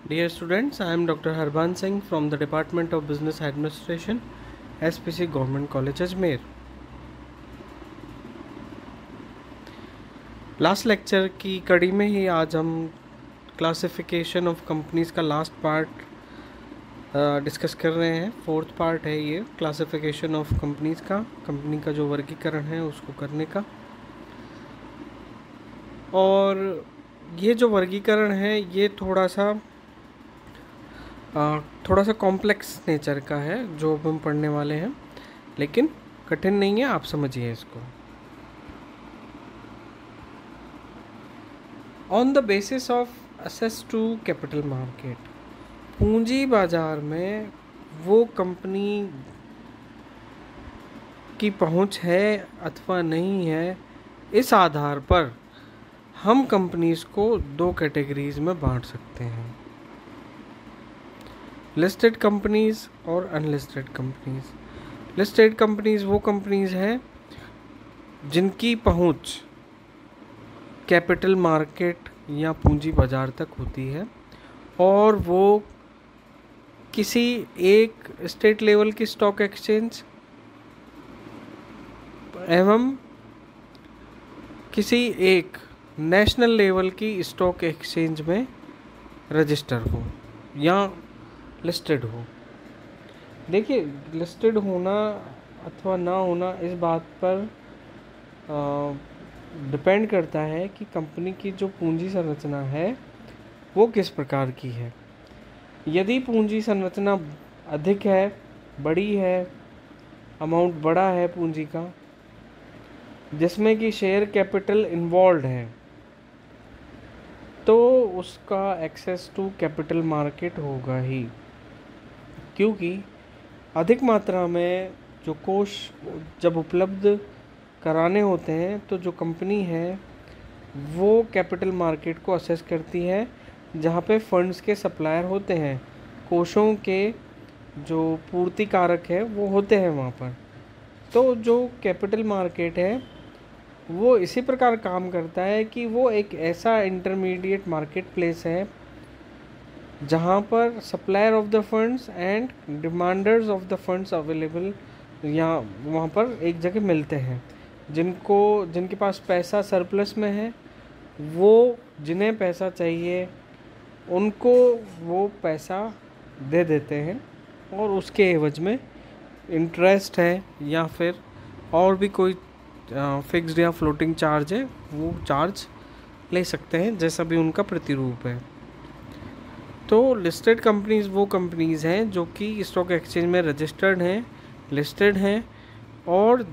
Dear students, I am Dr. Harban Singh from the Department of Business Administration, SPC Government College Ajmer. Last lecture की कड़ी में ही आज हम classification of companies का last part discuss कर रहे हैं। फोर्थ पार्ट है ये क्लासिफिकेशन ऑफ कंपनीज़ का, कंपनी का जो वर्गीकरण है उसको करने का। और ये जो वर्गीकरण है ये थोड़ा सा कॉम्प्लेक्स नेचर का है जो हम पढ़ने वाले हैं, लेकिन कठिन नहीं है, आप समझिए इसको। On the basis of access to capital market, पूंजी बाजार में वो कंपनी की पहुंच है अथवा नहीं है, इस आधार पर हम कंपनीज को दो कैटेगरीज में बांट सकते हैं, लिस्टेड कंपनीज और अनलिस्टेड कंपनीज। लिस्टेड कंपनीज वो कंपनीज हैं जिनकी पहुंच कैपिटल मार्केट या पूंजी बाजार तक होती है और वो किसी एक स्टेट लेवल की स्टॉक एक्सचेंज एवं किसी एक नेशनल लेवल की स्टॉक एक्सचेंज में रजिस्टर हो या लिस्टेड हो। देखिए, लिस्टेड होना अथवा ना होना इस बात पर डिपेंड करता है कि कंपनी की जो पूंजी संरचना है वो किस प्रकार की है। यदि पूंजी संरचना अधिक है, बड़ी है, अमाउंट बड़ा है पूंजी का, जिसमें कि शेयर कैपिटल इन्वॉल्व है, तो उसका एक्सेस टू कैपिटल मार्केट होगा ही, क्योंकि अधिक मात्रा में जो कोष जब उपलब्ध कराने होते हैं तो जो कंपनी है वो कैपिटल मार्केट को असेस करती है, जहाँ पे फंड्स के सप्लायर होते हैं, कोषों के जो पूर्ति कारक है वो होते हैं वहाँ पर। तो जो कैपिटल मार्केट है वो इसी प्रकार काम करता है कि वो एक ऐसा इंटरमीडिएट मार्केट प्लेस है जहाँ पर supplier of the funds and demanders of the funds available या वहाँ पर एक जगह मिलते हैं। जिनके पास पैसा सरप्लस में है, वो जिन्हें पैसा चाहिए उनको वो पैसा दे देते हैं और उसके एवज में इंटरेस्ट है या फिर और भी कोई फिक्स्ड या फ्लोटिंग चार्ज है वो चार्ज ले सकते हैं, जैसा भी उनका प्रतिरूप है। तो लिस्टेड कंपनीज वो कंपनीज हैं जो कि स्टॉक एक्सचेंज में रजिस्टर्ड हैं, लिस्टेड हैं और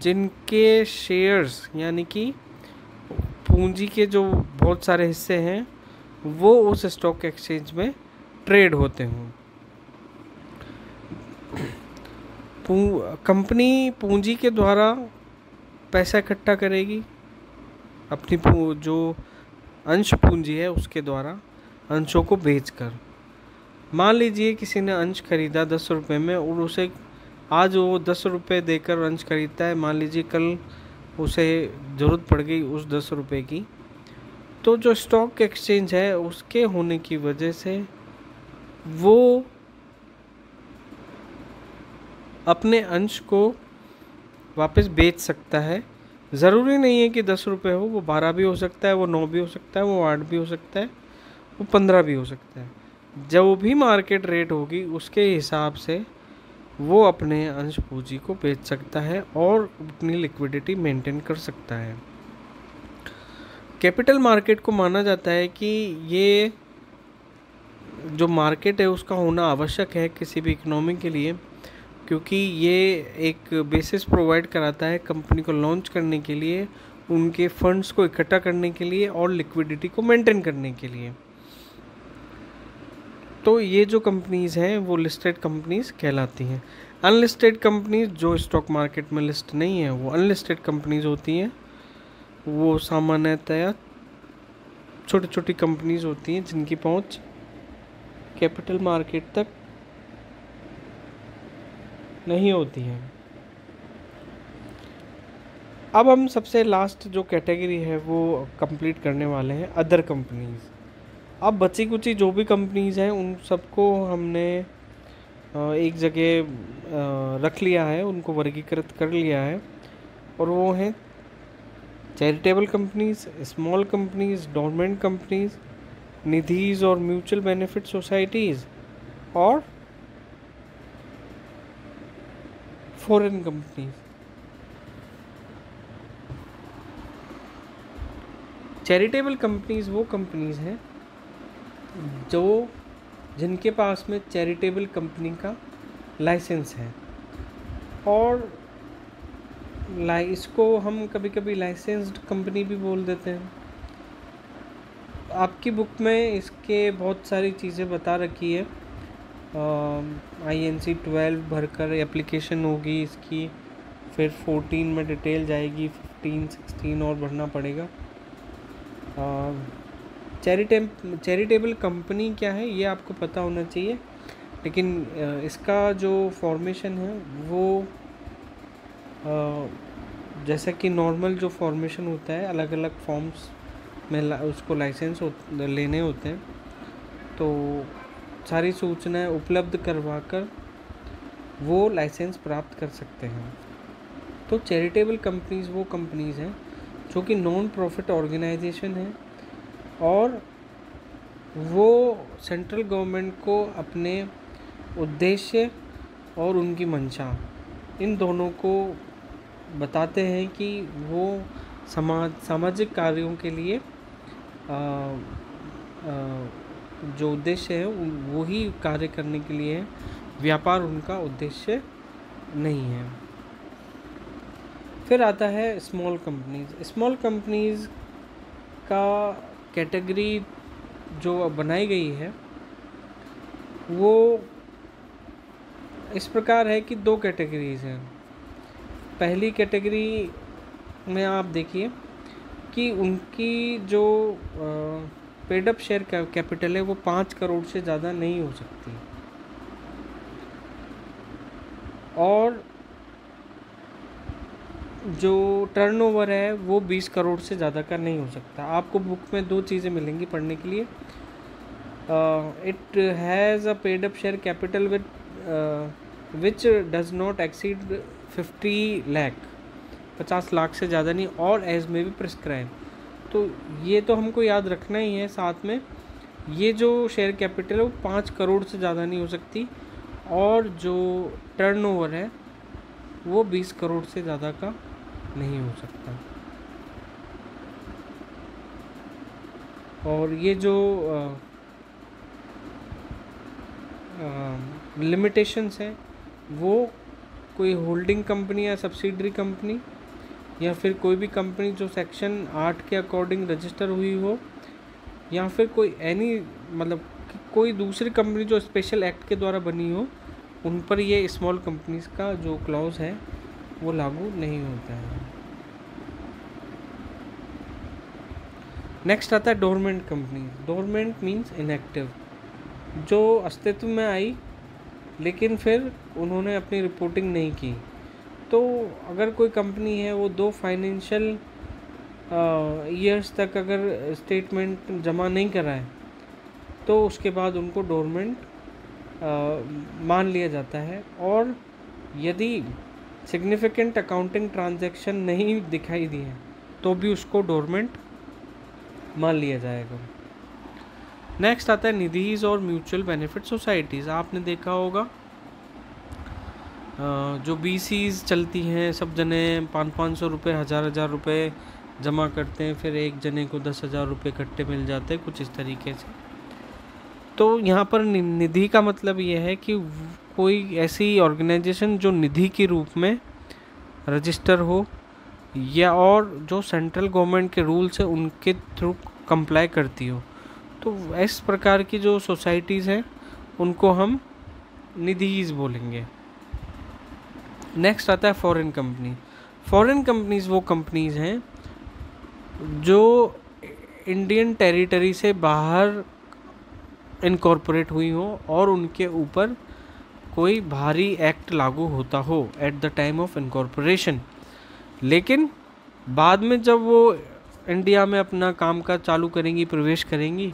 जिनके शेयर्स यानी कि पूंजी के जो बहुत सारे हिस्से हैं वो उस स्टॉक एक्सचेंज में ट्रेड होते हों। कंपनी पूंजी के द्वारा पैसा इकट्ठा करेगी, अपनी जो अंश पूंजी है उसके द्वारा अंशों को बेचकर। मान लीजिए किसी ने अंश खरीदा 10 रुपये में और उसे आज वो 10 रुपये देकर अंश खरीदता है, मान लीजिए कल उसे ज़रूरत पड़ गई उस 10 रुपये की, तो जो स्टॉक एक्सचेंज है उसके होने की वजह से वो अपने अंश को वापस बेच सकता है। ज़रूरी नहीं है कि 10 रुपये हो, वो 12 भी हो सकता है, वो 9 भी हो सकता है, वो 8 भी हो सकता है, वो 15 भी हो सकता है। जो भी मार्केट रेट होगी उसके हिसाब से वो अपने अंश पूंजी को बेच सकता है और अपनी लिक्विडिटी मेंटेन कर सकता है। कैपिटल मार्केट को माना जाता है कि ये जो मार्केट है उसका होना आवश्यक है किसी भी इकोनॉमी के लिए, क्योंकि ये एक बेसिस प्रोवाइड कराता है कंपनी को लॉन्च करने के लिए, उनके फंड्स को इकट्ठा करने के लिए और लिक्विडिटी को मेंटेन करने के लिए। तो ये जो कंपनीज़ हैं वो लिस्टेड कंपनीज़ कहलाती हैं। अनलिस्टेड कंपनीज़ जो स्टॉक मार्केट में लिस्ट नहीं है वो अनलिस्टेड कंपनीज़ होती हैं। वो सामान्यतया छोटी छोटी कंपनीज़ होती हैं जिनकी पहुंच कैपिटल मार्केट तक नहीं होती है। अब हम सबसे लास्ट जो कैटेगरी है वो कंप्लीट करने वाले हैं, अदर कंपनीज़। अब बची कुची जो भी कंपनीज़ हैं उन सबको हमने एक जगह रख लिया है, उनको वर्गीकृत कर लिया है, और वो हैं charitable companies, small companies, dormant companies, Nidhis और म्यूचुअल बेनिफिट सोसाइटीज़, और फॉरेन कंपनीज। चैरिटेबल कंपनीज वो कंपनीज हैं जो जिनके पास में चैरिटेबल कंपनी का लाइसेंस है, और इसको हम कभी कभी लाइसेंस्ड कंपनी भी बोल देते हैं। आपकी बुक में इसके बहुत सारी चीज़ें बता रखी है। INC 12 भरकर एप्लीकेशन होगी इसकी, फिर 14 में डिटेल जाएगी, 15, 16 और भरना पड़ेगा। चैरिटेबल कंपनी क्या है ये आपको पता होना चाहिए, लेकिन इसका जो फॉर्मेशन है वो जैसा कि नॉर्मल जो फॉर्मेशन होता है, अलग अलग फॉर्म्स में उसको लाइसेंस लेने होते हैं, तो सारी सूचनाएं उपलब्ध करवाकर वो लाइसेंस प्राप्त कर सकते हैं। तो चैरिटेबल कंपनीज़ वो कंपनीज़ हैं जो कि नॉन प्रॉफिट ऑर्गेनाइजेशन है, और वो सेंट्रल गवर्नमेंट को अपने उद्देश्य और उनकी मंशा इन दोनों को बताते हैं कि वो सामाजिक कार्यों के लिए जो उद्देश्य है वो ही कार्य करने के लिए है, व्यापार उनका उद्देश्य नहीं है। फिर आता है स्मॉल कंपनीज। स्मॉल कंपनीज का कैटेगरी जो बनाई गई है वो इस प्रकार है कि 2 कैटेगरीज हैं। पहली कैटेगरी में आप देखिए कि उनकी जो पेड अप शेयर कैपिटल है वो 5 करोड़ से ज़्यादा नहीं हो सकती, और जो टर्नओवर है वो 20 करोड़ से ज़्यादा का नहीं हो सकता। आपको बुक में 2 चीज़ें मिलेंगी पढ़ने के लिए। It has a paid up share capital with which does not exceed 50 lakh, 50 lakh से ज़्यादा नहीं, और एज में भी प्रिस्क्राइब। तो ये तो हमको याद रखना ही है। साथ में ये जो शेयर कैपिटल है वो 5 करोड़ से ज़्यादा नहीं हो सकती, और जो टर्नओवर है वो 20 करोड़ से ज़्यादा का नहीं हो सकता। और ये जो लिमिटेशंस हैं वो कोई होल्डिंग कंपनी या सब्सिडरी कंपनी, या फिर कोई भी कंपनी जो सेक्शन 8 के अकॉर्डिंग रजिस्टर हुई हो, या फिर कोई मतलब कोई दूसरी कंपनी जो स्पेशल एक्ट के द्वारा बनी हो, उन पर ये स्मॉल कंपनीज का जो क्लॉज है वो लागू नहीं होता है। नेक्स्ट आता है dormant companies. Dormant means inactive, जो अस्तित्व में आई लेकिन फिर उन्होंने अपनी रिपोर्टिंग नहीं की। तो अगर कोई कंपनी है वो 2 फाइनेंशियल ईयर्स तक अगर स्टेटमेंट जमा नहीं कराए तो उसके बाद उनको डोरमेंट मान लिया जाता है, और यदि सिग्निफिकेंट अकाउंटिंग ट्रांजैक्शन नहीं दिखाई दिए तो भी उसको डोरमेंट मान लिया जाएगा। नेक्स्ट आता है निधीज और म्यूचुअल बेनिफिट सोसाइटीज़। आपने देखा होगा जो BCs चलती हैं, सब जने 500-500 रुपये, 1000-1000 रुपये जमा करते हैं, फिर एक जने को 10,000 रुपये इकट्ठे मिल जाते हैं, कुछ इस तरीके से। तो यहाँ पर निधि का मतलब ये है कि कोई ऐसी ऑर्गेनाइजेशन जो निधि के रूप में रजिस्टर हो, या और जो सेंट्रल गवर्नमेंट के रूल्स है उनके थ्रू कंप्लाई करती हो। तो इस प्रकार की जो सोसाइटीज़ हैं उनको हम निधीज बोलेंगे। नेक्स्ट आता है फॉरेन कंपनी। फॉरेन कंपनीज वो कंपनीज हैं जो इंडियन टेरिटरी से बाहर इनकॉर्पोरेट हुई हो और उनके ऊपर कोई भारी एक्ट लागू होता हो at the time of incorporation, लेकिन बाद में जब वो इंडिया में अपना काम काज चालू करेंगी, प्रवेश करेंगी,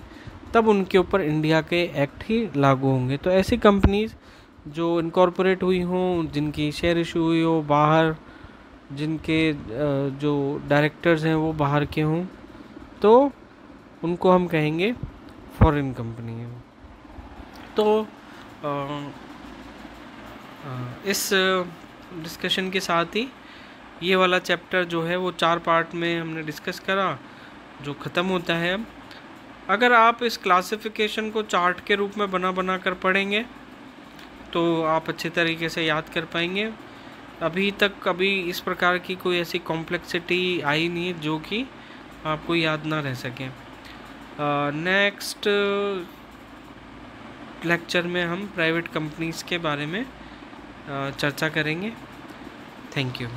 तब उनके ऊपर इंडिया के एक्ट ही लागू होंगे। तो ऐसी कंपनीज जो इनकॉर्पोरेट हुई हों, जिनकी शेयर इशू हुई हो बाहर, जिनके जो डायरेक्टर्स हैं वो बाहर के हों, तो उनको हम कहेंगे फॉरेन कंपनी है। तो इस डिस्कशन के साथ ही ये वाला चैप्टर जो है वो 4 पार्ट में हमने डिस्कस करा, जो ख़त्म होता है अब। अगर आप इस क्लासिफिकेशन को चार्ट के रूप में बना कर पढ़ेंगे तो आप अच्छे तरीके से याद कर पाएंगे। अभी तक कभी इस प्रकार की कोई ऐसी कॉम्प्लेक्सिटी आई नहीं जो कि आपको याद ना रह सके। नेक्स्ट लेक्चर में हम प्राइवेट कंपनीज़ के बारे में चर्चा करेंगे। Thank you.